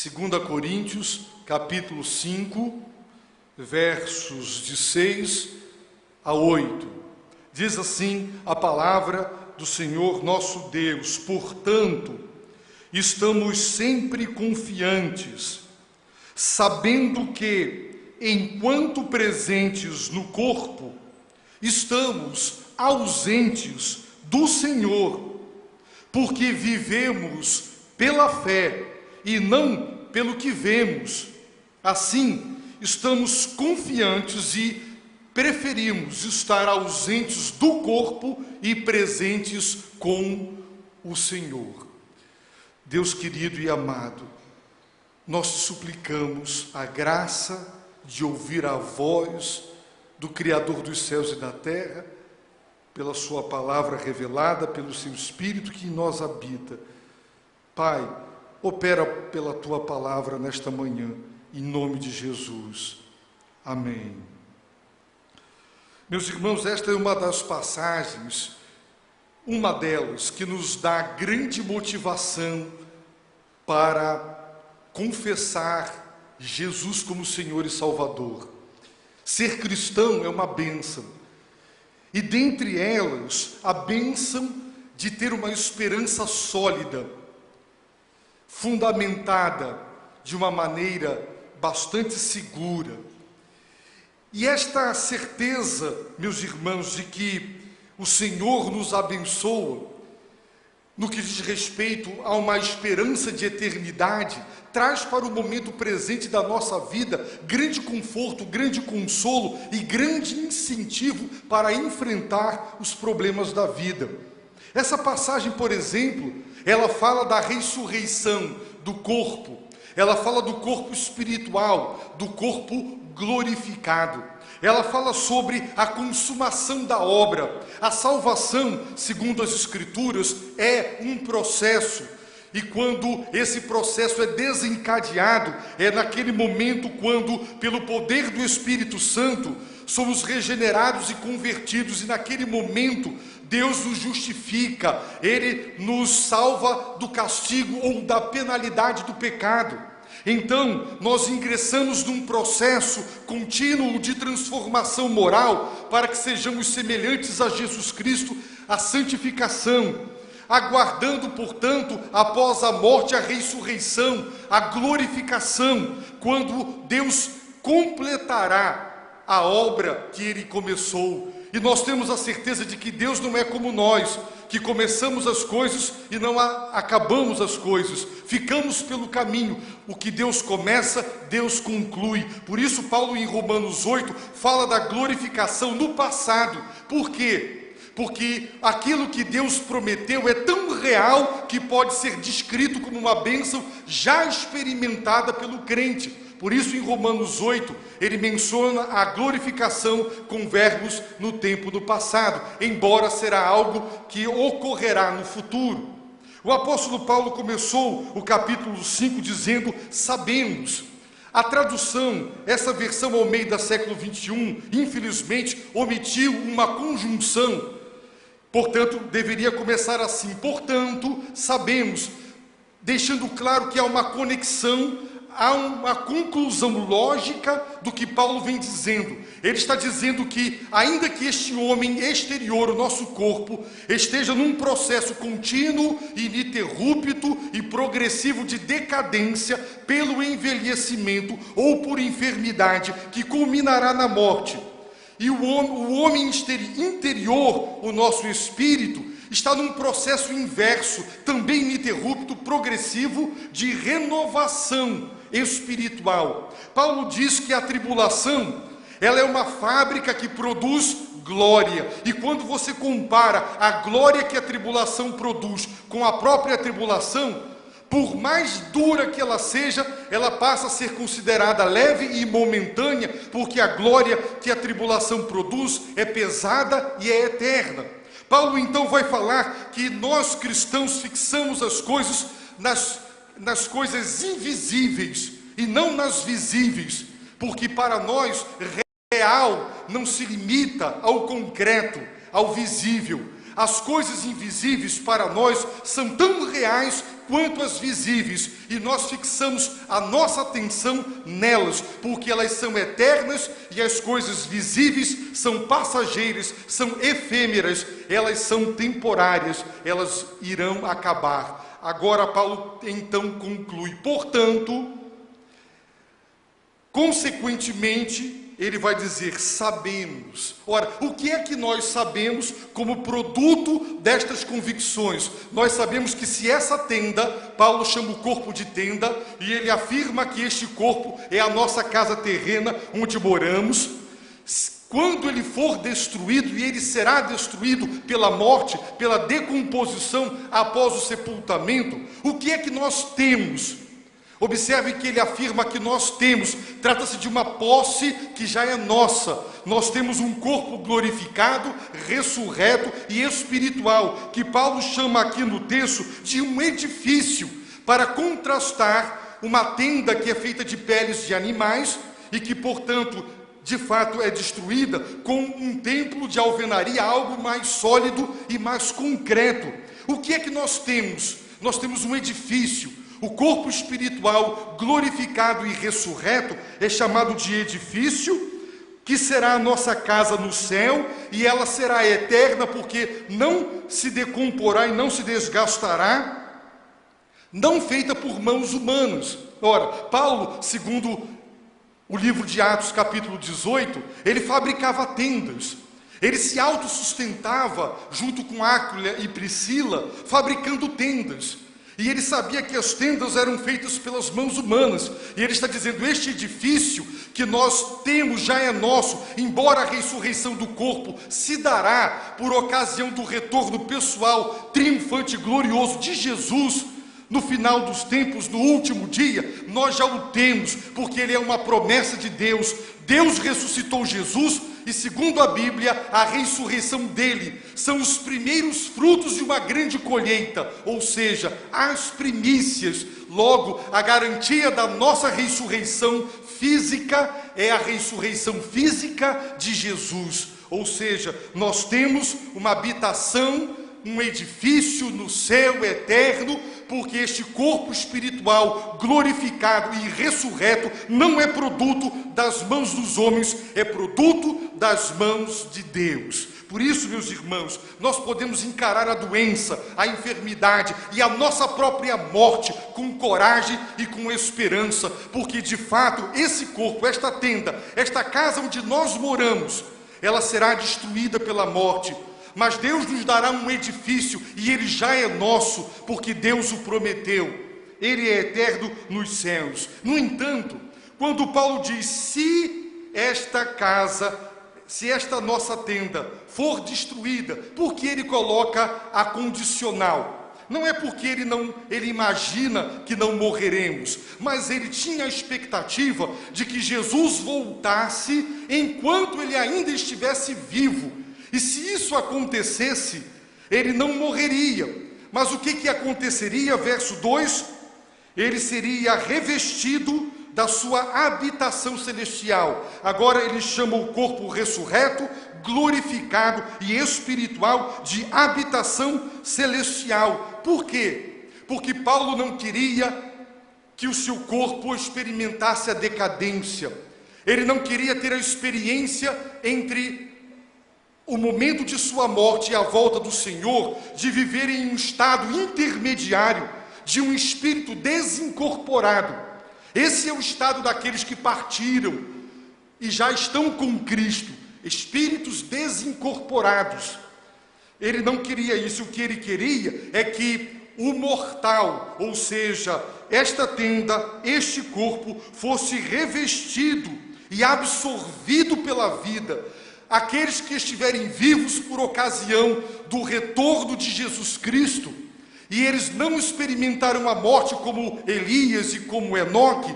2 Coríntios, capítulo 5, versos de 6 a 8. Diz assim a palavra do Senhor nosso Deus: portanto, estamos sempre confiantes, sabendo que, enquanto presentes no corpo, estamos ausentes do Senhor, porque vivemos pela fé e não pelo que vemos. Assim, estamos confiantes e preferimos estar ausentes do corpo e presentes com o Senhor. Deus querido e amado, nós te suplicamos a graça de ouvir a voz do Criador dos céus e da terra, pela sua palavra revelada, pelo seu Espírito que em nós habita. Pai, opera pela tua palavra nesta manhã, em nome de Jesus. Amém. Meus irmãos, esta é uma das passagens, uma delas, que nos dá grande motivação para confessar Jesus como Senhor e Salvador. Ser cristão é uma bênção. E dentre elas, a bênção de ter uma esperança sólida, fundamentada de uma maneira bastante segura. E esta certeza, meus irmãos, de que o Senhor nos abençoa, no que diz respeito a uma esperança de eternidade, traz para o momento presente da nossa vida grande conforto, grande consolo e grande incentivo para enfrentar os problemas da vida. Essa passagem, por exemplo, ela fala da ressurreição do corpo, ela fala do corpo espiritual, do corpo glorificado. Ela fala sobre a consumação da obra. A salvação, segundo as Escrituras, é um processo. E quando esse processo é desencadeado, é naquele momento quando, pelo poder do Espírito Santo, somos regenerados e convertidos. E naquele momento, Deus nos justifica, Ele nos salva do castigo ou da penalidade do pecado. Então, nós ingressamos num processo contínuo de transformação moral para que sejamos semelhantes a Jesus Cristo, a santificação, aguardando, portanto, após a morte, a ressurreição, a glorificação, quando Deus completará a obra que Ele começou. E nós temos a certeza de que Deus não é como nós, que começamos as coisas e não acabamos as coisas, ficamos pelo caminho. O que Deus começa, Deus conclui. Por isso Paulo em Romanos 8 fala da glorificação no passado. Por quê? Porque aquilo que Deus prometeu é tão real que pode ser descrito como uma bênção já experimentada pelo crente. Por isso, em Romanos 8, ele menciona a glorificação com verbos no tempo do passado, embora será algo que ocorrerá no futuro. O apóstolo Paulo começou o capítulo 5 dizendo: sabemos. A tradução, essa versão Almeida século 21, infelizmente, omitiu uma conjunção. Portanto, deveria começar assim: portanto, sabemos, deixando claro que há uma conexão, há uma conclusão lógica do que Paulo vem dizendo. Ele está dizendo que, ainda que este homem exterior, o nosso corpo, esteja num processo contínuo, ininterrupto e progressivo de decadência pelo envelhecimento ou por enfermidade, que culminará na morte. E o homem interior, o nosso espírito, está num processo inverso, também ininterrupto, progressivo, de renovação espiritual. Paulo diz que a tribulação, ela é uma fábrica que produz glória. E quando você compara a glória que a tribulação produz com a própria tribulação, por mais dura que ela seja, ela passa a ser considerada leve e momentânea, porque a glória que a tribulação produz é pesada e é eterna. Paulo então vai falar que nós cristãos fixamos as coisas nas coisas invisíveis e não nas visíveis, porque para nós real não se limita ao concreto, ao visível. as coisas invisíveis para nós são tão reais quanto as visíveis, e nós fixamos a nossa atenção nelas, porque elas são eternas e as coisas visíveis são passageiras, são efêmeras, elas são temporárias, elas irão acabar. Agora Paulo então conclui, portanto, consequentemente, ele vai dizer, sabemos. Ora, o que é que nós sabemos como produto destas convicções? Nós sabemos que se essa tenda, Paulo chama o corpo de tenda, e ele afirma que este corpo é a nossa casa terrena, onde moramos. Quando ele for destruído, e ele será destruído pela morte, pela decomposição após o sepultamento, o que é que nós temos? Observe que ele afirma que nós temos, trata-se de uma posse que já é nossa. Nós temos um corpo glorificado, ressurreto e espiritual, que Paulo chama aqui no texto de um edifício, para contrastar uma tenda que é feita de peles de animais e que, portanto, de fato é destruída, com um templo de alvenaria, algo mais sólido e mais concreto. O que é que nós temos? Nós temos um edifício. O corpo espiritual glorificado e ressurreto é chamado de edifício, que será a nossa casa no céu, e ela será eterna, porque não se decomporá e não se desgastará, não feita por mãos humanas. Ora, Paulo, segundo o livro de Atos, capítulo 18, ele fabricava tendas. Ele se autossustentava, junto com Áquila e Priscila, fabricando tendas. E ele sabia que as tendas eram feitas pelas mãos humanas. E ele está dizendo, este edifício que nós temos já é nosso, embora a ressurreição do corpo se dará por ocasião do retorno pessoal, triunfante e glorioso de Jesus, no final dos tempos, no último dia, nós já o temos, porque ele é uma promessa de Deus. Deus ressuscitou Jesus, e segundo a Bíblia, a ressurreição dele são os primeiros frutos de uma grande colheita, ou seja, as primícias. Logo, a garantia da nossa ressurreição física é a ressurreição física de Jesus. Ou seja, nós temos uma habitação, um edifício no céu eterno, porque este corpo espiritual glorificado e ressurreto não é produto das mãos dos homens, é produto das mãos de Deus. Por isso, meus irmãos, nós podemos encarar a doença, a enfermidade e a nossa própria morte com coragem e com esperança, porque de fato esse corpo, esta tenda, esta casa onde nós moramos, ela será destruída pela morte. Mas Deus nos dará um edifício, e ele já é nosso, porque Deus o prometeu. Ele é eterno nos céus. No entanto, quando Paulo diz, se esta casa, se esta nossa tenda for destruída, porque ele coloca a condicional? Não é porque ele imagina que não morreremos, mas ele tinha a expectativa de que Jesus voltasse enquanto ele ainda estivesse vivo. E se isso acontecesse, ele não morreria. Mas o que aconteceria? Verso 2, ele seria revestido da sua habitação celestial. Agora ele chama o corpo ressurreto, glorificado e espiritual de habitação celestial. Por quê? Porque Paulo não queria que o seu corpo experimentasse a decadência. Ele não queria ter a experiência entre o momento de sua morte e a volta do Senhor, de viver em um estado intermediário, de um espírito desincorporado. Esse é o estado daqueles que partiram e já estão com Cristo, espíritos desincorporados. Ele não queria isso. O que ele queria é que o mortal, ou seja, esta tenda, este corpo, fosse revestido e absorvido pela vida. Aqueles que estiverem vivos por ocasião do retorno de Jesus Cristo, e eles não experimentaram a morte como Elias e como Enoque,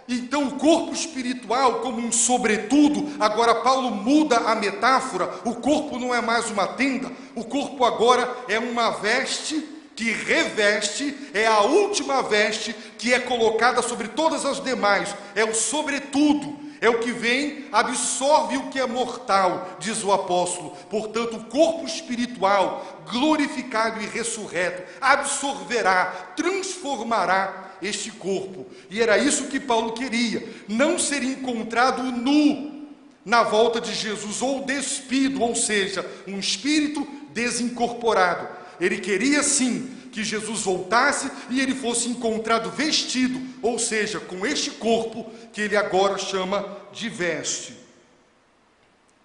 então o corpo espiritual como um sobretudo. Agora Paulo muda a metáfora, o corpo não é mais uma tenda, o corpo agora é uma veste que reveste, é a última veste que é colocada sobre todas as demais, é o sobretudo. é o que vem, absorve o que é mortal, diz o apóstolo. Portanto, o corpo espiritual, glorificado e ressurreto, absorverá, transformará este corpo. E era isso que Paulo queria, não ser encontrado nu na volta de Jesus, ou despido, ou seja, um espírito desincorporado. Ele queria sim que Jesus voltasse e ele fosse encontrado vestido, ou seja, com este corpo que ele agora chama de veste.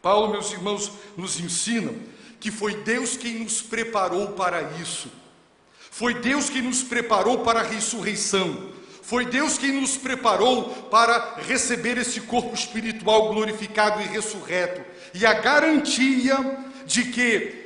Paulo, meus irmãos, nos ensina que foi Deus quem nos preparou para isso. Foi Deus quem nos preparou para a ressurreição. Foi Deus quem nos preparou para receber esse corpo espiritual glorificado e ressurreto. E a garantia de que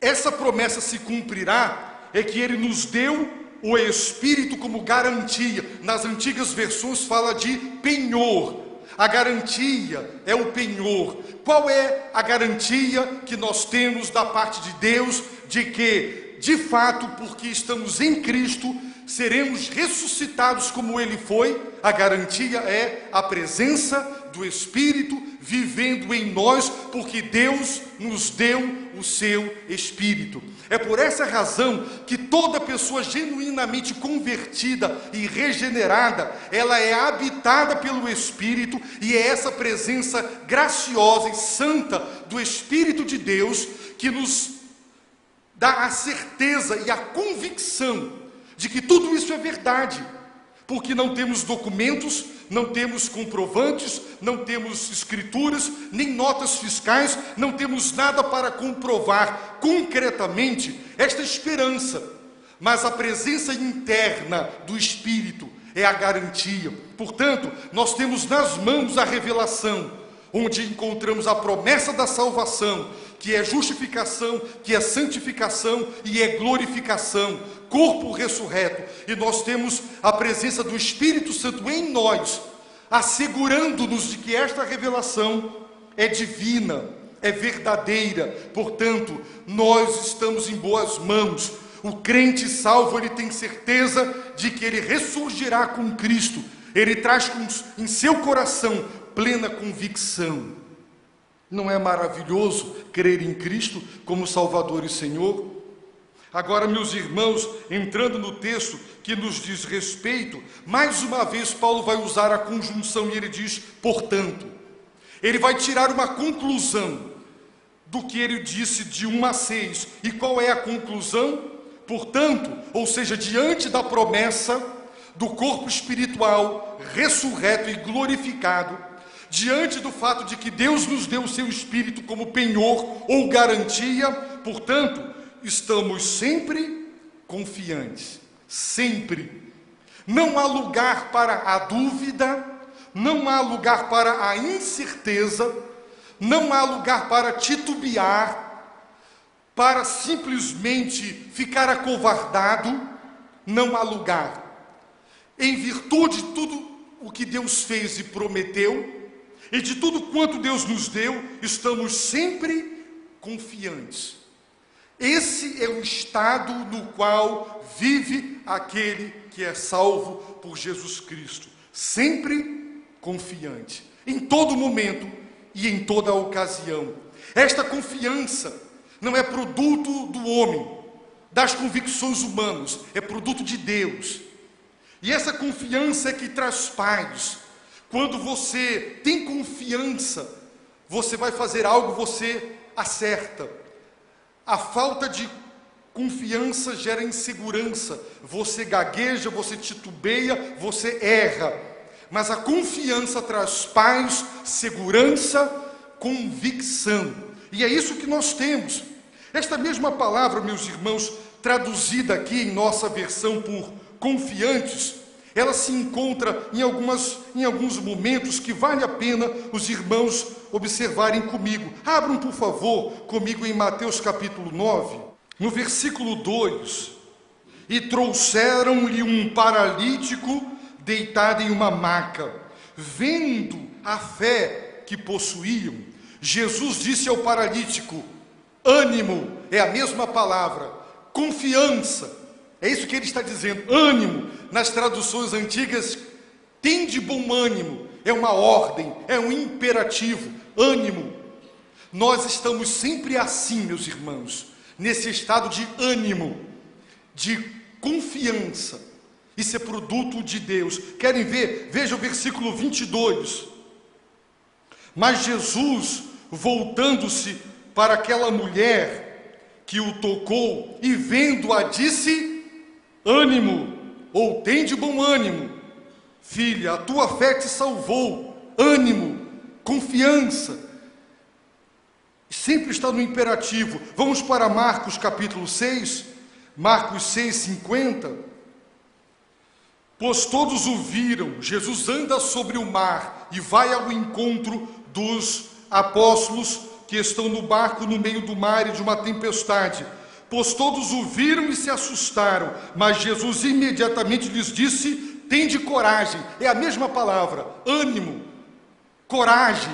essa promessa se cumprirá é que ele nos deu o Espírito como garantia. Nas antigas versões fala de penhor. A garantia é o penhor. Qual é a garantia que nós temos da parte de Deus de que, de fato, porque estamos em Cristo, seremos ressuscitados como Ele foi? A garantia é a presença do Espírito vivendo em nós, porque Deus nos deu o seu Espírito. É por essa razão que toda pessoa genuinamente convertida e regenerada, ela é habitada pelo Espírito, e é essa presença graciosa e santa do Espírito de Deus que nos dá a certeza e a convicção de que tudo isso é verdade, porque não temos documentos, não temos comprovantes, não temos escrituras, nem notas fiscais, não temos nada para comprovar concretamente esta esperança, mas a presença interna do Espírito é a garantia. Portanto, nós temos nas mãos a revelação, onde encontramos a promessa da salvação, que é justificação, que é santificação e é glorificação, corpo ressurreto. E nós temos a presença do Espírito Santo em nós, assegurando-nos de que esta revelação é divina, é verdadeira. Portanto, nós estamos em boas mãos. O crente salvo, ele tem certeza de que ele ressurgirá com Cristo. Ele traz em seu coração plena convicção. Não é maravilhoso crer em Cristo como Salvador e Senhor? Agora, meus irmãos, entrando no texto que nos diz respeito, mais uma vez Paulo vai usar a conjunção e ele diz, portanto. Ele vai tirar uma conclusão do que ele disse de 1 a 6. E qual é a conclusão? Portanto, ou seja, diante da promessa do corpo espiritual ressurreto e glorificado, diante do fato de que Deus nos deu o seu Espírito como penhor ou garantia, portanto, estamos sempre confiantes, sempre. Não há lugar para a dúvida, não há lugar para a incerteza, não há lugar para titubear, para simplesmente ficar acovardado, não há lugar. Em virtude de tudo o que Deus fez e prometeu, e de tudo quanto Deus nos deu, estamos sempre confiantes. Esse é o estado no qual vive aquele que é salvo por Jesus Cristo. Sempre confiante, em todo momento e em toda ocasião. Esta confiança não é produto do homem, das convicções humanas, é produto de Deus. E essa confiança é que traz paz. Quando você tem confiança, você vai fazer algo, você acerta. A falta de confiança gera insegurança. Você gagueja, você titubeia, você erra. Mas a confiança traz paz, segurança, convicção. E é isso que nós temos. Esta mesma palavra, meus irmãos, traduzida aqui em nossa versão por confiantes, ela se encontra em alguns momentos que vale a pena os irmãos observarem comigo. Abram, por favor, comigo em Mateus capítulo 9, no versículo 2. E trouxeram-lhe um paralítico deitado em uma maca. Vendo a fé que possuíam, Jesus disse ao paralítico, ânimo, é a mesma palavra, confiança. É isso que ele está dizendo, ânimo. Nas traduções antigas, tem de bom ânimo. é uma ordem, é um imperativo, ânimo. Nós estamos sempre assim, meus irmãos, nesse estado de ânimo, de confiança. Isso é produto de Deus. Querem ver? Veja o versículo 22. Mas Jesus, voltando-se para aquela mulher que o tocou e vendo-a, disse: ânimo, ou tem de bom ânimo, filha, a tua fé te salvou. Ânimo, confiança. Sempre está no imperativo. Vamos para Marcos capítulo 6, Marcos 6, 50. Pois todos o viram, Jesus anda sobre o mar e vai ao encontro dos apóstolos que estão no barco no meio do mar e de uma tempestade. Pois todos o viram e se assustaram, mas Jesus imediatamente lhes disse: tende coragem. É a mesma palavra, ânimo, coragem,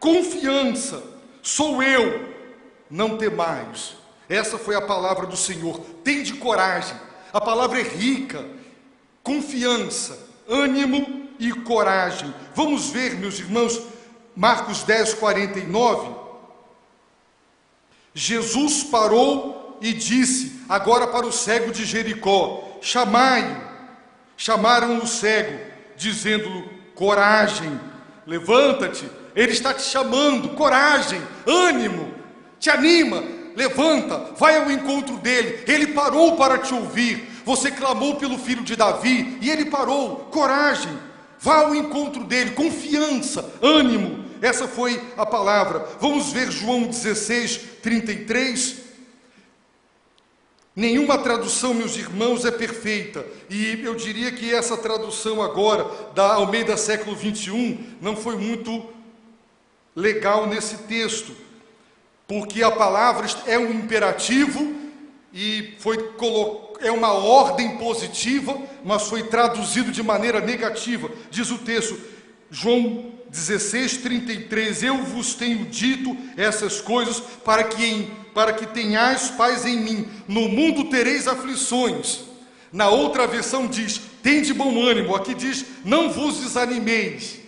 confiança. Sou eu, não temais. Essa foi a palavra do Senhor. Tende coragem. A palavra é rica. Confiança, ânimo e coragem. Vamos ver, meus irmãos, Marcos 10, 49. Jesus parou e disse, agora para o cego de Jericó: chamai-o. Chamaram o cego, dizendo-lhe: coragem, levanta-te. Ele está te chamando, coragem, ânimo, te anima, levanta, vai ao encontro dele. Ele parou para te ouvir. Você clamou pelo filho de Davi e ele parou. Coragem, vá ao encontro dele. Confiança, ânimo. Essa foi a palavra. Vamos ver João 16, 33. Nenhuma tradução, meus irmãos, é perfeita. E eu diria que essa tradução agora, da Almeida século 21, não foi muito legal nesse texto, porque a palavra é um imperativo e é uma ordem positiva, mas foi traduzido de maneira negativa. Diz o texto, João 16, 33, eu vos tenho dito essas coisas para que tenhais paz em mim. No mundo tereis aflições. Na outra versão diz, tende bom ânimo. Aqui diz, não vos desanimeis.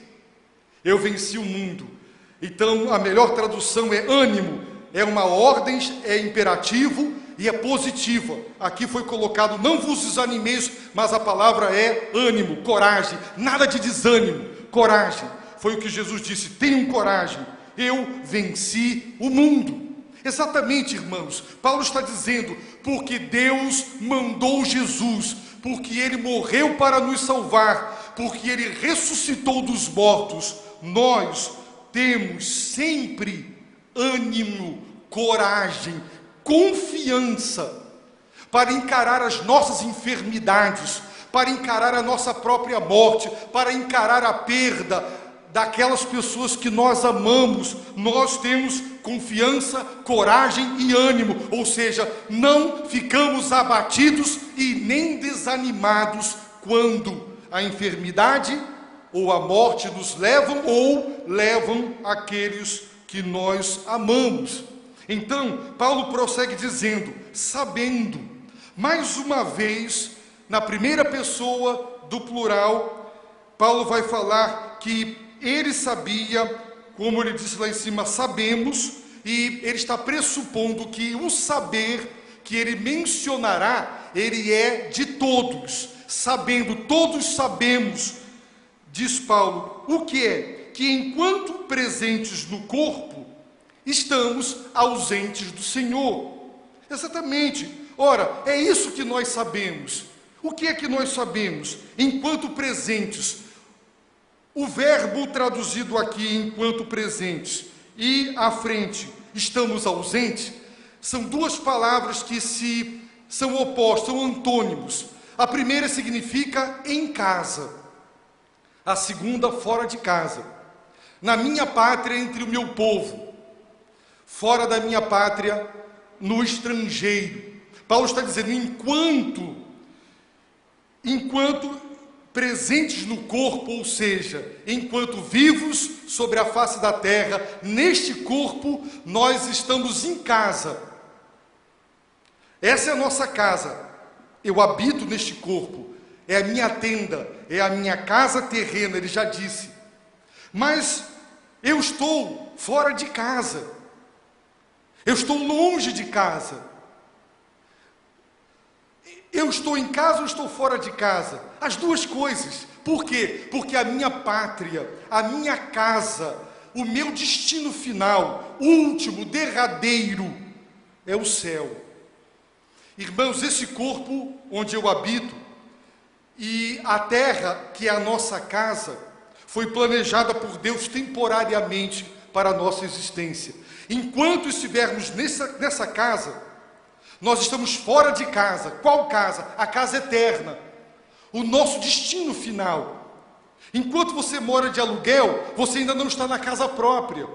Eu venci o mundo. Então, a melhor tradução é ânimo. É uma ordem, é imperativo e é positiva. Aqui foi colocado, não vos desanimeis, mas a palavra é ânimo, coragem. Nada de desânimo, coragem. Foi o que Jesus disse, tenham coragem. Eu venci o mundo. Exatamente, irmãos. Paulo está dizendo, porque Deus mandou Jesus, porque Ele morreu para nos salvar, porque Ele ressuscitou dos mortos, nós temos sempre ânimo, coragem, confiança para encarar as nossas enfermidades, para encarar a nossa própria morte, para encarar a perda daquelas pessoas que nós amamos. Nós temos confiança, coragem e ânimo, ou seja, não ficamos abatidos e nem desanimados quando a enfermidade ou a morte nos levam ou levam aqueles que nós amamos. Então, Paulo prossegue dizendo, sabendo, mais uma vez, na primeira pessoa do plural, Paulo vai falar que ele sabia, como ele disse lá em cima, sabemos, e ele está pressupondo que o saber que ele mencionará, ele é de todos, sabendo, todos sabemos, diz Paulo, o que é? Que enquanto presentes no corpo, estamos ausentes do Senhor. Exatamente. Ora, é isso que nós sabemos. O que é que nós sabemos? Enquanto presentes. O verbo traduzido aqui, enquanto presentes, e à frente, estamos ausentes, são duas palavras que são opostas, são antônimos. A primeira significa em casa. A segunda, fora de casa. Na minha pátria, entre o meu povo. Fora da minha pátria, no estrangeiro. Paulo está dizendo, enquanto presentes no corpo, ou seja, enquanto vivos sobre a face da terra, neste corpo, nós estamos em casa. Essa é a nossa casa. Eu habito neste corpo. É a minha tenda, é a minha casa terrena, ele já disse. Mas eu estou fora de casa, eu estou longe de casa, eu estou em casa ou estou fora de casa? As duas coisas. Por quê? Porque a minha pátria, a minha casa, o meu destino final, último, derradeiro, é o céu. Irmãos, esse corpo onde eu habito e a terra que é a nossa casa, foi planejada por Deus temporariamente para a nossa existência. Enquanto estivermos nessa casa, nós estamos fora de casa. Qual casa? A casa eterna, o nosso destino final. Enquanto você mora de aluguel, você ainda não está na casa própria,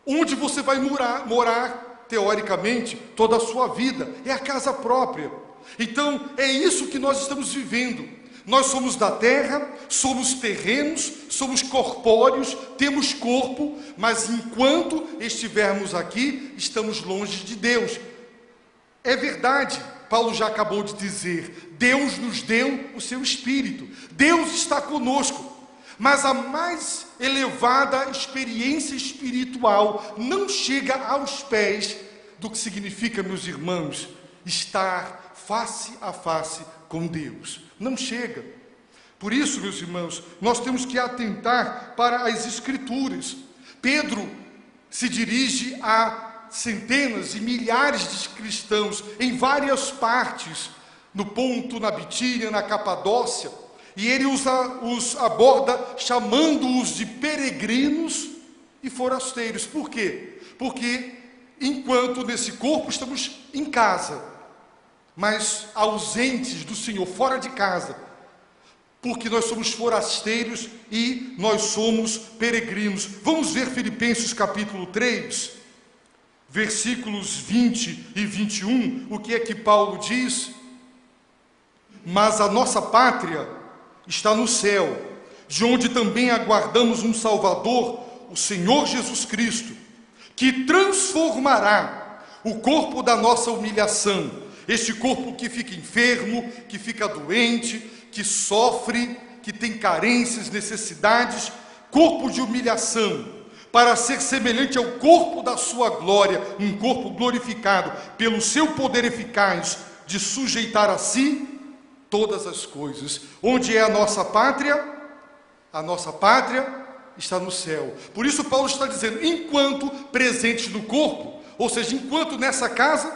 onde você vai morar, teoricamente, toda a sua vida. É a casa própria. Então, é isso que nós estamos vivendo. Nós somos da terra, somos terrenos, somos corpóreos, temos corpo, mas enquanto estivermos aqui, estamos longe de Deus. É verdade, Paulo já acabou de dizer, Deus nos deu o seu Espírito, Deus está conosco, mas a mais elevada experiência espiritual não chega aos pés do que significa, meus irmãos, estar face a face com Deus. Não chega. Por isso, meus irmãos, nós temos que atentar para as Escrituras. Pedro se dirige a centenas e milhares de cristãos em várias partes, no Ponto, na Bitínia, na Capadócia, e ele os aborda chamando-os de peregrinos e forasteiros. Por quê? Porque enquanto nesse corpo estamos em casa, mas ausentes do Senhor, fora de casa, porque nós somos forasteiros e nós somos peregrinos. Vamos ver Filipenses capítulo 3, versículos 20 e 21, o que é que Paulo diz? Mas a nossa pátria está no céu, de onde também aguardamos um Salvador, o Senhor Jesus Cristo, que transformará o corpo da nossa humilhação, este corpo que fica enfermo, que fica doente, que sofre, que tem carências, necessidades, corpo de humilhação, para ser semelhante ao corpo da sua glória, um corpo glorificado pelo seu poder eficaz de sujeitar a si todas as coisas. Onde é a nossa pátria? A nossa pátria está no céu. Por isso Paulo está dizendo, enquanto presentes no corpo, ou seja, enquanto nessa casa,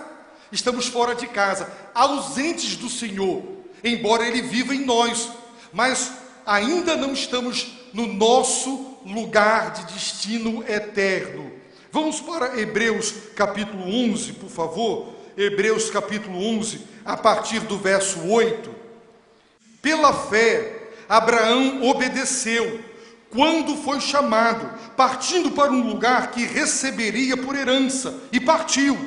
estamos fora de casa, ausentes do Senhor, embora Ele viva em nós, mas ainda não estamos no nosso lugar de destino eterno. Vamos para Hebreus capítulo 11, por favor. Hebreus capítulo 11, a partir do verso 8. Pela fé, Abraão obedeceu quando foi chamado, partindo para um lugar que receberia por herança, e partiu,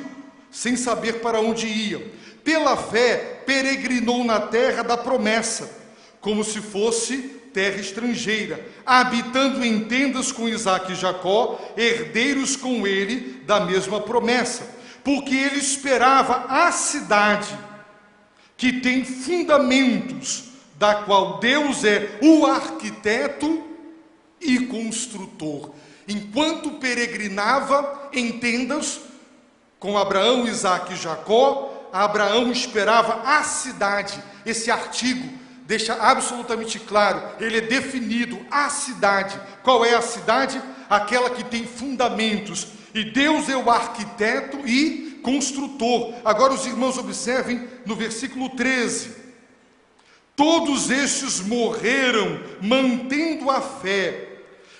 sem saber para onde ia. Pela fé, peregrinou na terra da promessa, como se fosse terra estrangeira, habitando em tendas com Isaque e Jacó, herdeiros com ele da mesma promessa, porque ele esperava a cidade que tem fundamentos, da qual Deus é o arquiteto e construtor. Enquanto peregrinava em tendas com Abraão, Isaque e Jacó, Abraão esperava a cidade. Esse artigo deixa absolutamente claro, ele é definido, a cidade. Qual é a cidade? Aquela que tem fundamentos. E Deus é o arquiteto e construtor. Agora os irmãos observem no versículo 13. Todos estes morreram mantendo a fé,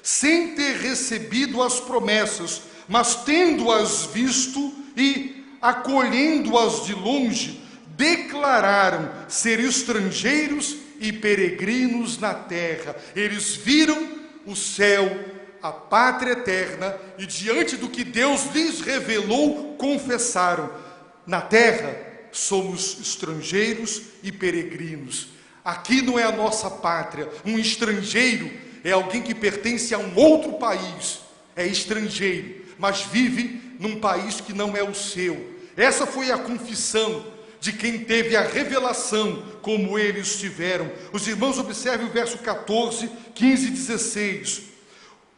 sem ter recebido as promessas, mas tendo-as visto e acolhendo-as de longe, declararam ser estrangeiros e peregrinos na terra. Eles viram o céu, a pátria eterna, e diante do que Deus lhes revelou, confessaram: na terra somos estrangeiros e peregrinos. Aqui não é a nossa pátria. Um estrangeiro é alguém que pertence a um outro país, é estrangeiro, mas vive num país que não é o seu. Essa foi a confissão de quem teve a revelação, como eles tiveram. Os irmãos observem o verso 14, 15 e 16.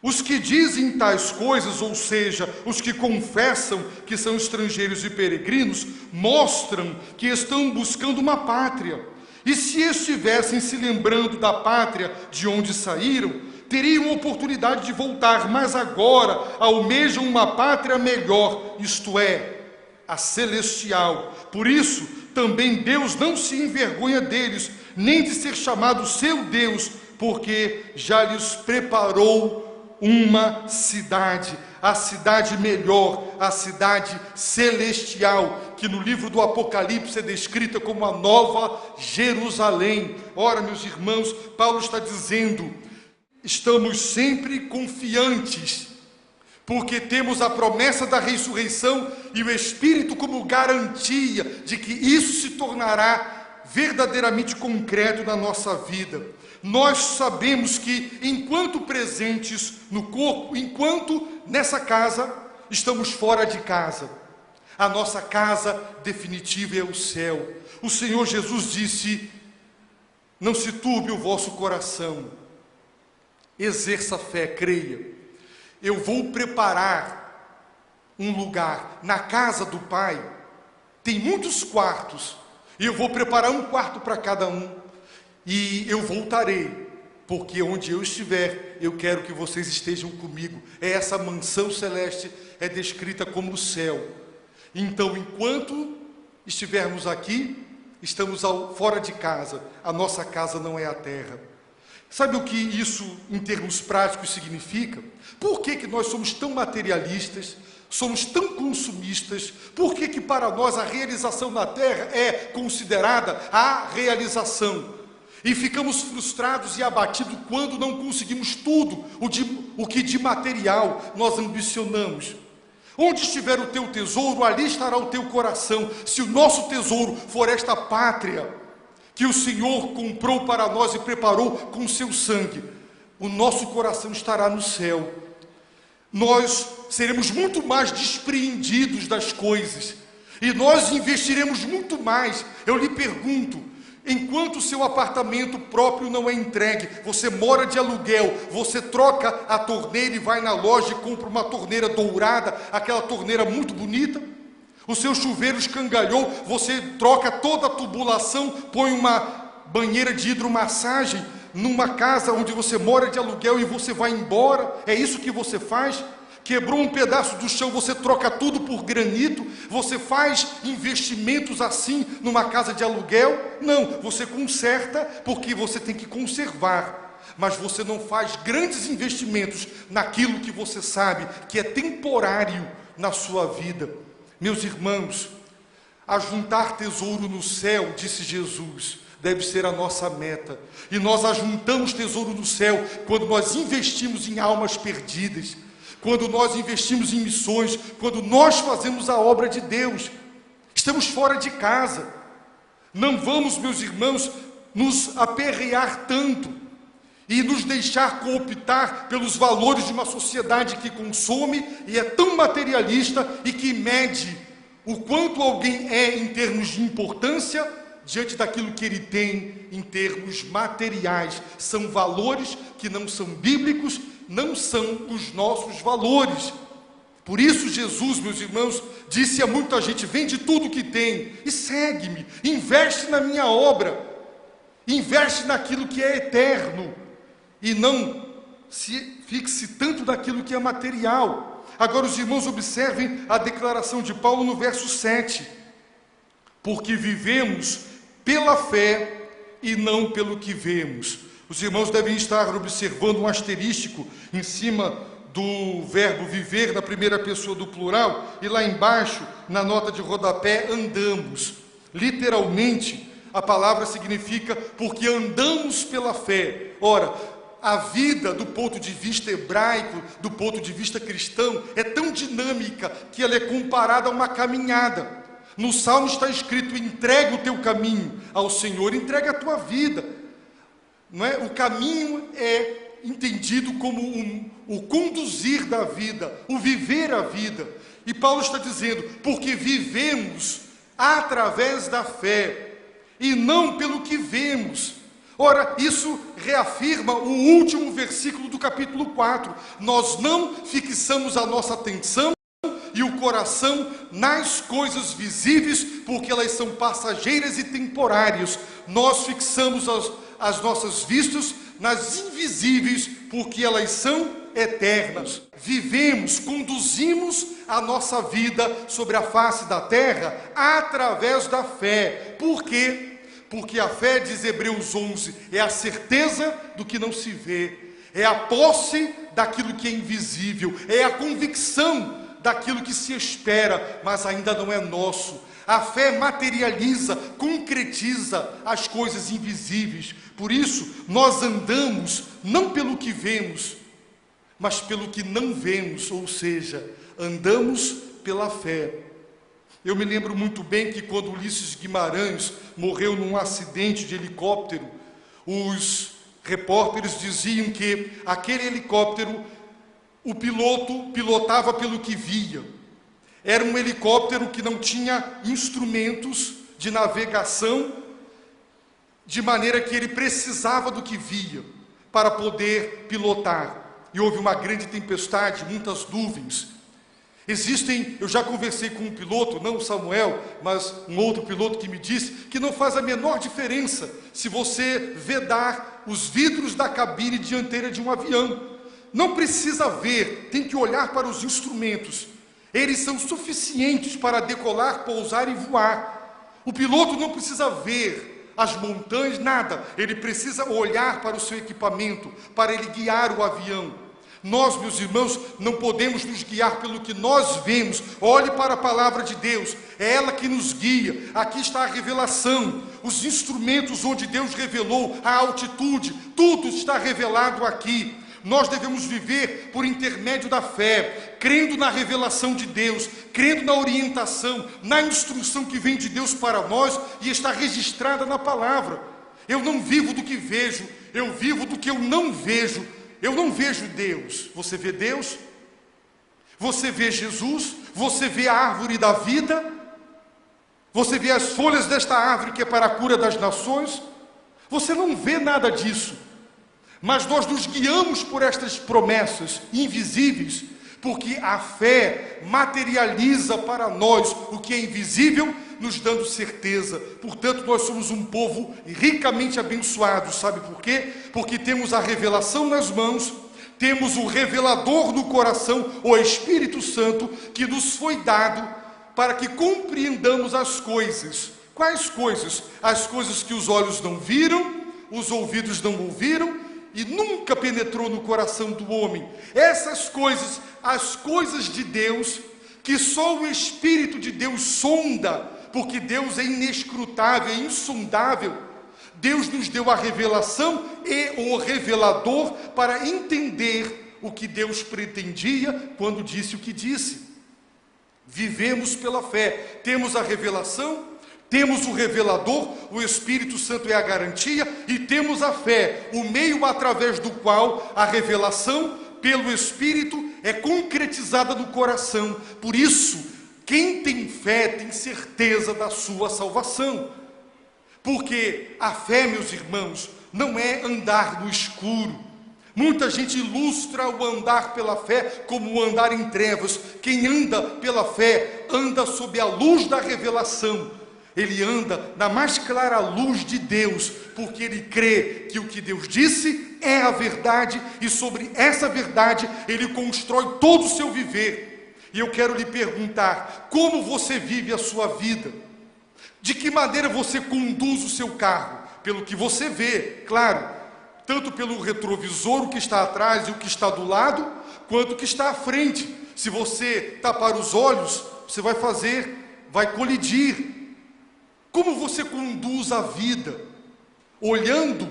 Os que dizem tais coisas, ou seja, os que confessam que são estrangeiros e peregrinos, mostram que estão buscando uma pátria. E se estivessem se lembrando da pátria de onde saíram, teriam oportunidade de voltar, mas agora almejam uma pátria melhor, isto é, a celestial. Por isso, também Deus não se envergonha deles, nem de ser chamado seu Deus, porque já lhes preparou uma cidade, a cidade melhor, a cidade celestial, que no livro do Apocalipse é descrita como a nova Jerusalém. Ora, meus irmãos, Paulo está dizendo: estamos sempre confiantes, porque temos a promessa da ressurreição e o Espírito como garantia de que isso se tornará verdadeiramente concreto na nossa vida. Nós sabemos que, enquanto presentes no corpo, enquanto nessa casa, estamos fora de casa. A nossa casa definitiva é o céu. O Senhor Jesus disse: não se turbe o vosso coração, exerça a fé, creia. Eu vou preparar um lugar na casa do Pai. Tem muitos quartos, e eu vou preparar um quarto para cada um. E eu voltarei, porque onde eu estiver, eu quero que vocês estejam comigo. Essa mansão celeste é descrita como o céu. Então, enquanto estivermos aqui, estamos fora de casa. A nossa casa não é a terra. Sabe o que isso, em termos práticos, significa? Por que nós somos tão materialistas, somos tão consumistas? Por que para nós a realização na terra é considerada a realização? E ficamos frustrados e abatidos quando não conseguimos tudo o que de material nós ambicionamos. Onde estiver o teu tesouro, ali estará o teu coração. Se o nosso tesouro for esta pátria que o Senhor comprou para nós e preparou com seu sangue, o nosso coração estará no céu. Nós seremos muito mais despreendidos das coisas, e nós investiremos muito mais. Eu lhe pergunto: enquanto o seu apartamento próprio não é entregue, você mora de aluguel, você troca a torneira e vai na loja e compra uma torneira dourada, aquela torneira muito bonita. O seu chuveiro escangalhou, você troca toda a tubulação, põe uma banheira de hidromassagem numa casa onde você mora de aluguel e você vai embora. É isso que você faz? Quebrou um pedaço do chão, você troca tudo por granito? Você faz investimentos assim numa casa de aluguel? Não, você conserta porque você tem que conservar, mas você não faz grandes investimentos naquilo que você sabe que é temporário na sua vida. Meus irmãos, ajuntar tesouro no céu, disse Jesus, deve ser a nossa meta. E nós ajuntamos tesouro no céu quando nós investimos em almas perdidas, quando nós investimos em missões, quando nós fazemos a obra de Deus. Estamos fora de casa. Não vamos, meus irmãos, nos aperrear tanto e nos deixar cooptar pelos valores de uma sociedade que consome e é tão materialista e que mede o quanto alguém é em termos de importância diante daquilo que ele tem em termos materiais. São valores que não são bíblicos, não são os nossos valores. Por isso Jesus, meus irmãos, disse a muita gente: vende tudo que tem e segue-me, investe na minha obra, investe naquilo que é eterno, e não se fixe tanto naquilo que é material. Agora os irmãos observem a declaração de Paulo no verso 7. Porque vivemos pela fé e não pelo que vemos. Os irmãos devem estar observando um asterístico em cima do verbo viver na primeira pessoa do plural, e lá embaixo, na nota de rodapé, andamos. Literalmente, a palavra significa porque andamos pela fé. Ora, a vida do ponto de vista hebraico, do ponto de vista cristão, é tão dinâmica que ela é comparada a uma caminhada. No Salmo está escrito: entrega o teu caminho ao Senhor, entrega a tua vida. Não é? O caminho é entendido como o conduzir da vida, o viver a vida. E Paulo está dizendo: porque vivemos através da fé e não pelo que vemos. Ora, isso reafirma o último versículo do capítulo 4. Nós não fixamos a nossa atenção e o coração nas coisas visíveis, porque elas são passageiras e temporárias. Nós fixamos as nossas vistas nas invisíveis, porque elas são eternas. Vivemos, conduzimos a nossa vida sobre a face da terra através da fé. Por quê? Porque a fé, diz Hebreus 11, é a certeza do que não se vê, é a posse daquilo que é invisível, é a convicção daquilo que se espera, mas ainda não é nosso. A fé materializa, concretiza as coisas invisíveis. Por isso, nós andamos não pelo que vemos, mas pelo que não vemos, ou seja, andamos pela fé. Eu me lembro muito bem que quando Ulisses Guimarães morreu num acidente de helicóptero, os repórteres diziam que aquele helicóptero, o piloto pilotava pelo que via. Era um helicóptero que não tinha instrumentos de navegação, de maneira que ele precisava do que via para poder pilotar. E houve uma grande tempestade, muitas nuvens. Eu já conversei com um piloto, não o Samuel, mas um outro piloto que me disse que não faz a menor diferença se você vedar os vidros da cabine dianteira de um avião. Não precisa ver, tem que olhar para os instrumentos. Eles são suficientes para decolar, pousar e voar. O piloto não precisa ver as montanhas, nada. Ele precisa olhar para o seu equipamento, para ele guiar o avião. Nós, meus irmãos, não podemos nos guiar pelo que nós vemos. Olhe para a palavra de Deus, é ela que nos guia. Aqui está a revelação, os instrumentos onde Deus revelou, a altitude, tudo está revelado aqui. Nós devemos viver por intermédio da fé, crendo na revelação de Deus, crendo na orientação, na instrução que vem de Deus para nós e está registrada na palavra. Eu não vivo do que vejo, eu vivo do que eu não vejo. Eu não vejo Deus. Você vê Deus? Você vê Jesus? Você vê a árvore da vida? Você vê as folhas desta árvore que é para a cura das nações? Você não vê nada disso. Mas nós nos guiamos por estas promessas invisíveis, porque a fé materializa para nós o que é invisível, nos dando certeza. Portanto, nós somos um povo ricamente abençoado. Sabe por quê? Porque temos a revelação nas mãos, temos o revelador no coração, o Espírito Santo, que nos foi dado para que compreendamos as coisas. Quais coisas? As coisas que os olhos não viram, os ouvidos não ouviram e nunca penetrou no coração do homem. Essas coisas, as coisas de Deus, que só o Espírito de Deus sonda, porque Deus é inescrutável, é insondável. Deus nos deu a revelação e o revelador para entender o que Deus pretendia quando disse o que disse. Vivemos pela fé, temos a revelação, temos o revelador, o Espírito Santo é a garantia, e temos a fé, o meio através do qual a revelação, pelo Espírito, é concretizada no coração. Por isso, quem tem fé tem certeza da sua salvação. Porque a fé, meus irmãos, não é andar no escuro. Muita gente ilustra o andar pela fé como o andar em trevas. Quem anda pela fé, anda sob a luz da revelação. Ele anda na mais clara luz de Deus, porque ele crê que o que Deus disse é a verdade, e sobre essa verdade ele constrói todo o seu viver. E eu quero lhe perguntar, como você vive a sua vida? De que maneira você conduz o seu carro? Pelo que você vê, claro, tanto pelo retrovisor, o que está atrás e o que está do lado, quanto o que está à frente. Se você tapar os olhos, você vai colidir. Como você conduz a vida? Olhando,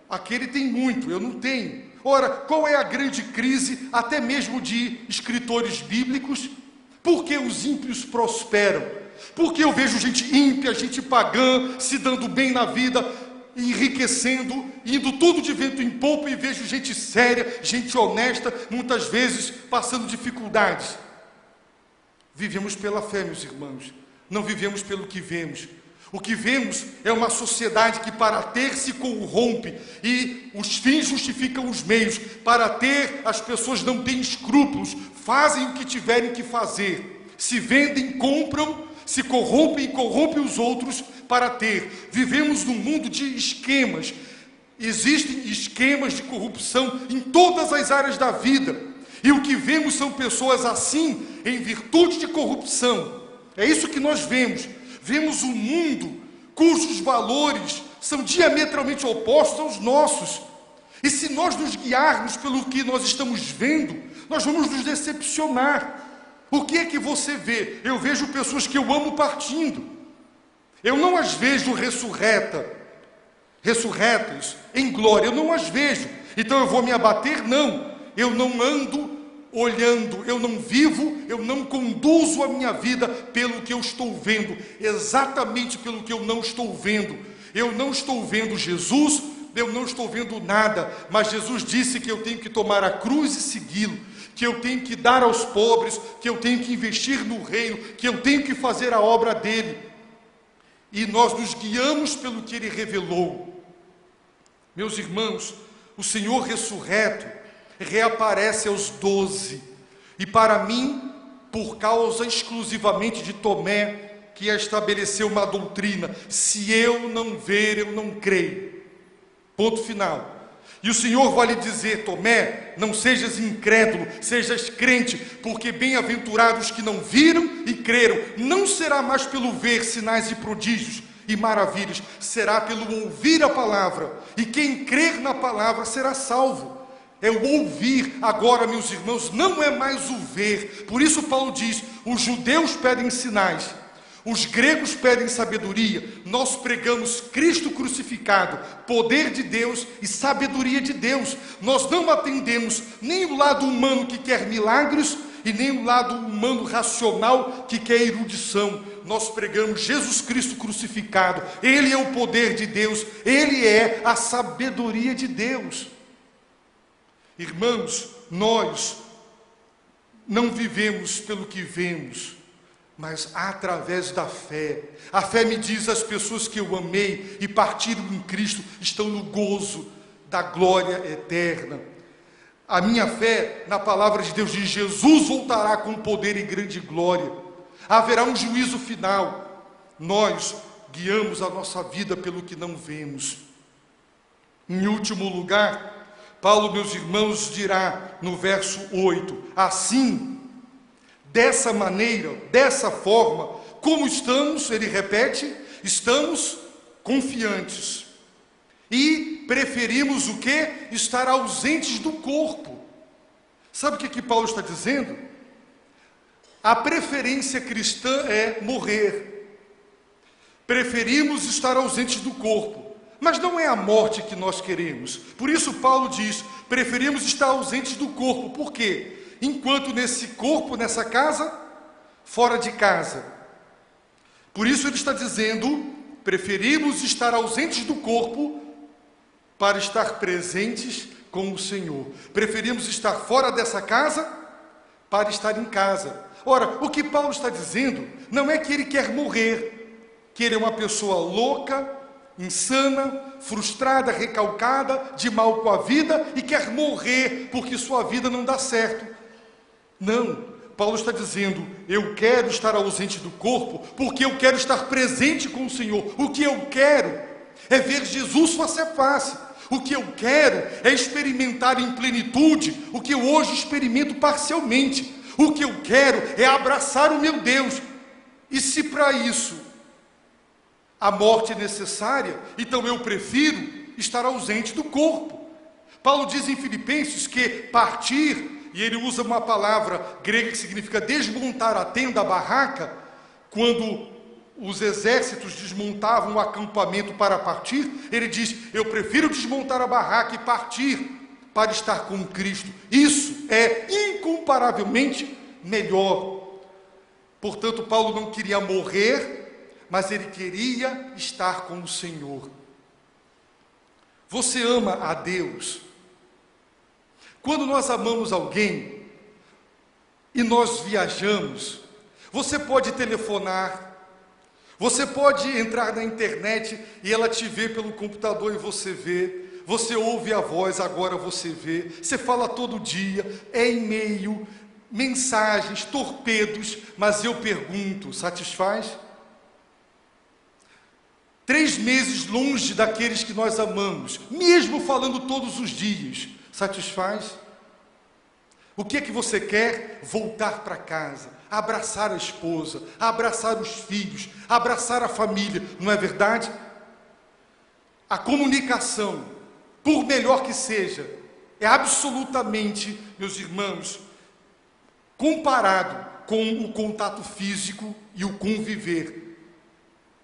aquele tem muito, eu não tenho. Ora, qual é a grande crise, até mesmo de escritores bíblicos? Por que os ímpios prosperam? Porque eu vejo gente ímpia, gente pagã, se dando bem na vida, enriquecendo, indo tudo de vento em popa, e vejo gente séria, gente honesta, muitas vezes passando dificuldades. Vivemos pela fé, meus irmãos, não vivemos pelo que vemos. O que vemos é uma sociedade que para ter se corrompe e os fins justificam os meios. Para ter, as pessoas não têm escrúpulos, fazem o que tiverem que fazer. Se vendem, compram, se corrompem e corrompem os outros para ter. Vivemos num mundo de esquemas. Existem esquemas de corrupção em todas as áreas da vida. E o que vemos são pessoas assim, em virtude de corrupção. É isso que nós vemos. Vemos um mundo cujos valores são diametralmente opostos aos nossos. E se nós nos guiarmos pelo que nós estamos vendo, nós vamos nos decepcionar. O que é que você vê? Eu vejo pessoas que eu amo partindo. Eu não as vejo ressurretas em glória. Eu não as vejo. Então eu vou me abater? Não. Eu não ando olhando, eu não vivo, eu não conduzo a minha vida pelo que eu estou vendo, exatamente pelo que eu não estou vendo. Eu não estou vendo Jesus, eu não estou vendo nada, mas Jesus disse que eu tenho que tomar a cruz e segui-lo, que eu tenho que dar aos pobres, que eu tenho que investir no reino, que eu tenho que fazer a obra dele. E nós nos guiamos pelo que ele revelou. Meus irmãos, o Senhor ressurreto reaparece aos 12, e para mim, por causa exclusivamente de Tomé, que estabeleceu uma doutrina: se eu não ver, eu não creio. Ponto final. E o Senhor vai lhe dizer: Tomé, não sejas incrédulo, sejas crente, porque bem-aventurados que não viram e creram. Não será mais pelo ver sinais e prodígios e maravilhas, será pelo ouvir a palavra, e quem crer na palavra será salvo. É o ouvir. Agora, meus irmãos, não é mais o ver. Por isso Paulo diz: os judeus pedem sinais, os gregos pedem sabedoria. Nós pregamos Cristo crucificado, poder de Deus e sabedoria de Deus. Nós não atendemos nem o lado humano que quer milagres e nem o lado humano racional que quer erudição. Nós pregamos Jesus Cristo crucificado. Ele é o poder de Deus, Ele é a sabedoria de Deus. Irmãos, nós não vivemos pelo que vemos, mas através da fé. A fé me diz: as pessoas que eu amei e partiram em Cristo estão no gozo da glória eterna. A minha fé na palavra de Deus diz: Jesus voltará com poder e grande glória. Haverá um juízo final. Nós guiamos a nossa vida pelo que não vemos. Em último lugar, Paulo, meus irmãos, dirá no verso 8: assim, dessa maneira, dessa forma, como estamos, ele repete, estamos confiantes. E preferimos o quê? Estar ausentes do corpo. Sabe o que Paulo está dizendo? A preferência cristã é morrer. Preferimos estar ausentes do corpo. Mas não é a morte que nós queremos. Por isso Paulo diz: preferimos estar ausentes do corpo. Por quê? Enquanto nesse corpo, nessa casa, fora de casa. Por isso ele está dizendo: preferimos estar ausentes do corpo para estar presentes com o Senhor. Preferimos estar fora dessa casa para estar em casa. Ora, o que Paulo está dizendo não é que ele quer morrer, que ele é uma pessoa louca, insana, frustrada, recalcada, de mal com a vida e quer morrer porque sua vida não dá certo. Não, Paulo está dizendo: eu quero estar ausente do corpo porque eu quero estar presente com o Senhor. O que eu quero é ver Jesus face a face. O que eu quero é experimentar em plenitude o que eu hoje experimento parcialmente. O que eu quero é abraçar o meu Deus. E se para isso a morte é necessária, então eu prefiro estar ausente do corpo. Paulo diz em Filipenses que partir, e ele usa uma palavra grega que significa desmontar a tenda, a barraca, quando os exércitos desmontavam o acampamento para partir, ele diz: eu prefiro desmontar a barraca e partir para estar com Cristo. Isso é incomparavelmente melhor. Portanto, Paulo não queria morrer, mas ele queria estar com o Senhor. Você ama a Deus? Quando nós amamos alguém e nós viajamos, você pode telefonar, Você pode entrar na internet e ela te vê pelo computador e você vê. Você ouve a voz, agora você vê. Você fala todo dia, é e-mail, mensagens, torpedos. Mas eu pergunto, satisfaz? 3 meses longe daqueles que nós amamos, mesmo falando todos os dias, satisfaz? O que é que você quer? Voltar para casa, abraçar a esposa, abraçar os filhos, abraçar a família, não é verdade? A comunicação, por melhor que seja, é absolutamente, meus irmãos, comparado com o contato físico e o conviver.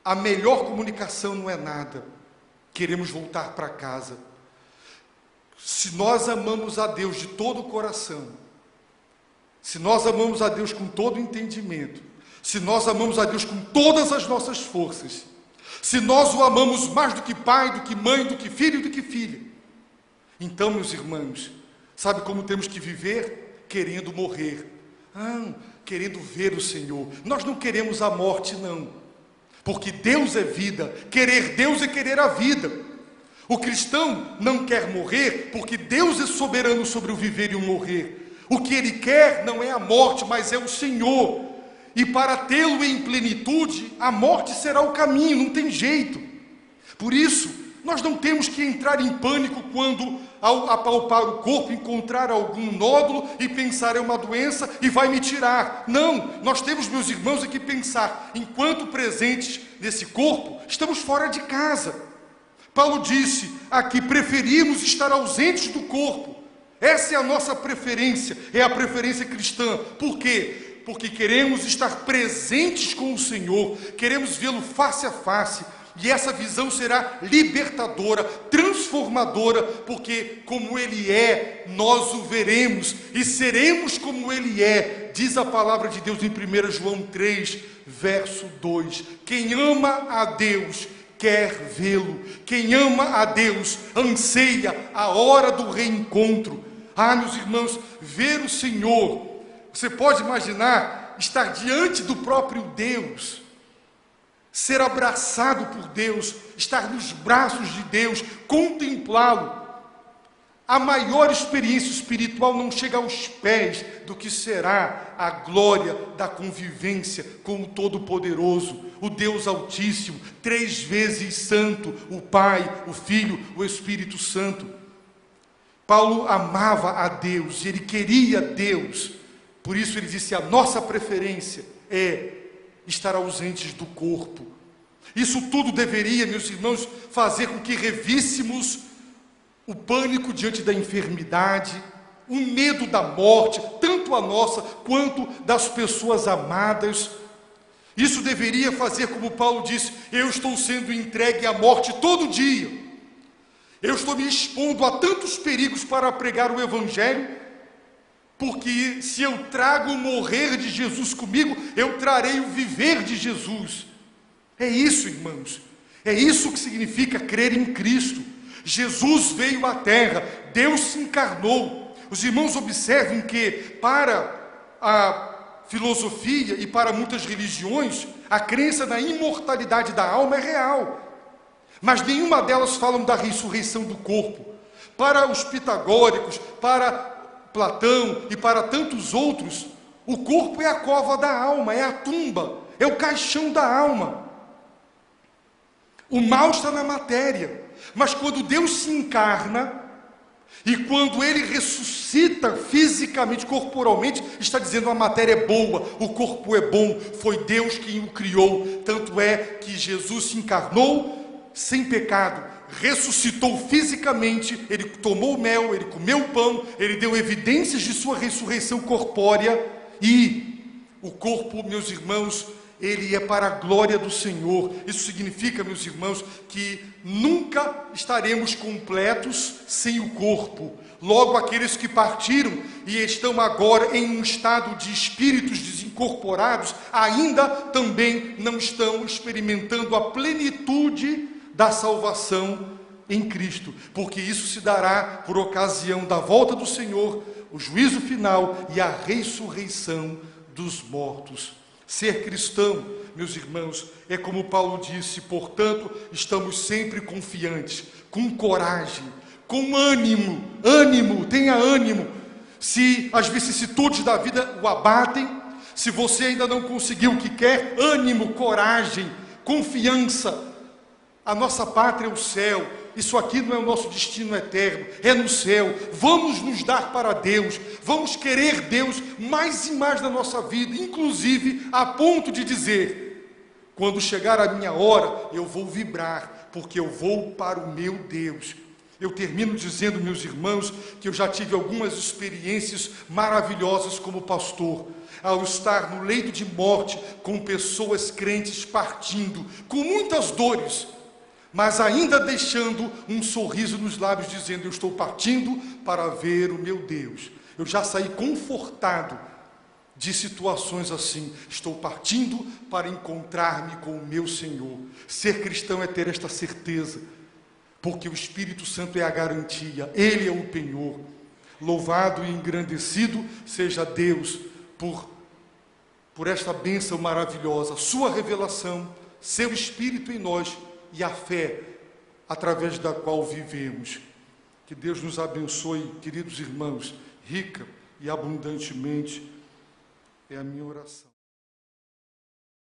A melhor comunicação não é nada. Queremos voltar para casa. Se nós amamos a Deus de todo o coração, se nós amamos a Deus com todo o entendimento, se nós amamos a Deus com todas as nossas forças, se nós o amamos mais do que pai, do que mãe, do que filho e do que filha, então, meus irmãos, sabe como temos que viver? Querendo morrer, querendo ver o Senhor. Nós não queremos a morte, não, porque Deus é vida. Querer Deus é querer a vida. O cristão não quer morrer, porque Deus é soberano sobre o viver e o morrer. O que ele quer não é a morte, mas é o Senhor. E para tê-lo em plenitude, a morte será o caminho, não tem jeito. Por isso, nós não temos que entrar em pânico quando, ao apalpar o corpo, encontrar algum nódulo e pensar é uma doença e vai me tirar. Não, nós temos, meus irmãos, que pensar, enquanto presentes nesse corpo, estamos fora de casa. Paulo disse aqui, preferimos estar ausentes do corpo. Essa é a nossa preferência, é a preferência cristã. Por quê? Porque queremos estar presentes com o Senhor, queremos vê-lo face a face. E essa visão será libertadora, transformadora, porque como Ele é, nós o veremos e seremos como Ele é. Diz a palavra de Deus em 1 João 3, verso 2. Quem ama a Deus quer vê-lo. Quem ama a Deus anseia a hora do reencontro. Meus irmãos, ver o Senhor, você pode imaginar estar diante do próprio Deus, ser abraçado por Deus, estar nos braços de Deus, contemplá-lo. A maior experiência espiritual não chega aos pés do que será a glória da convivência com o Todo-Poderoso, o Deus Altíssimo, 3 vezes santo, o Pai, o Filho, o Espírito Santo. Paulo amava a Deus, ele queria Deus, por isso ele disse, a nossa preferência é estar ausentes do corpo. Isso tudo deveria, meus irmãos, fazer com que revíssemos o pânico diante da enfermidade, o medo da morte, tanto a nossa quanto das pessoas amadas. Isso deveria fazer, como Paulo disse, eu estou sendo entregue à morte todo dia. Eu estou me expondo a tantos perigos para pregar o Evangelho, porque se eu trago o morrer de Jesus comigo, eu trarei o viver de Jesus. É isso, irmãos. É isso que significa crer em Cristo. Jesus veio à terra, Deus se encarnou. Os irmãos observem que para a filosofia e para muitas religiões, a crença na imortalidade da alma é real. Mas nenhuma delas falam da ressurreição do corpo. Para os pitagóricos, para Platão e para tantos outros, o corpo é a cova da alma, é a tumba, é o caixão da alma. O mal está na matéria, mas quando Deus se encarna e quando Ele ressuscita fisicamente, corporalmente, está dizendo a matéria é boa, o corpo é bom, foi Deus quem o criou. Tanto é que Jesus se encarnou sem pecado, ressuscitou fisicamente, ele tomou mel, ele comeu pão, ele deu evidências de sua ressurreição corpórea, e o corpo, meus irmãos, ele é para a glória do Senhor. Isso significa, meus irmãos, que nunca estaremos completos sem o corpo. Logo, aqueles que partiram e estão agora em um estado de espíritos desincorporados, ainda também não estão experimentando a plenitude da salvação em Cristo, porque isso se dará por ocasião da volta do Senhor, o juízo final e a ressurreição dos mortos. Ser cristão, meus irmãos, é como Paulo disse, portanto, estamos sempre confiantes, com coragem, com ânimo, tenha ânimo. Se as vicissitudes da vida o abatem, se você ainda não conseguiu o que quer, ânimo, coragem, confiança. A nossa pátria é o céu, isso aqui não é o nosso destino eterno, é no céu. Vamos nos dar para Deus, vamos querer Deus mais e mais na nossa vida, inclusive a ponto de dizer: quando chegar a minha hora, eu vou vibrar, porque eu vou para o meu Deus. Eu termino dizendo, meus irmãos, que eu já tive algumas experiências maravilhosas como pastor, ao estar no leito de morte com pessoas crentes partindo, com muitas dores, mas ainda deixando um sorriso nos lábios, dizendo: eu estou partindo para ver o meu Deus. Eu já saí confortado de situações assim. Estou partindo para encontrar-me com o meu Senhor. Ser cristão é ter esta certeza, porque o Espírito Santo é a garantia, Ele é o penhor. Louvado e engrandecido seja Deus por esta bênção maravilhosa, sua revelação, seu Espírito em nós, e a fé através da qual vivemos. Que Deus nos abençoe, queridos irmãos, rica e abundantemente, é a minha oração.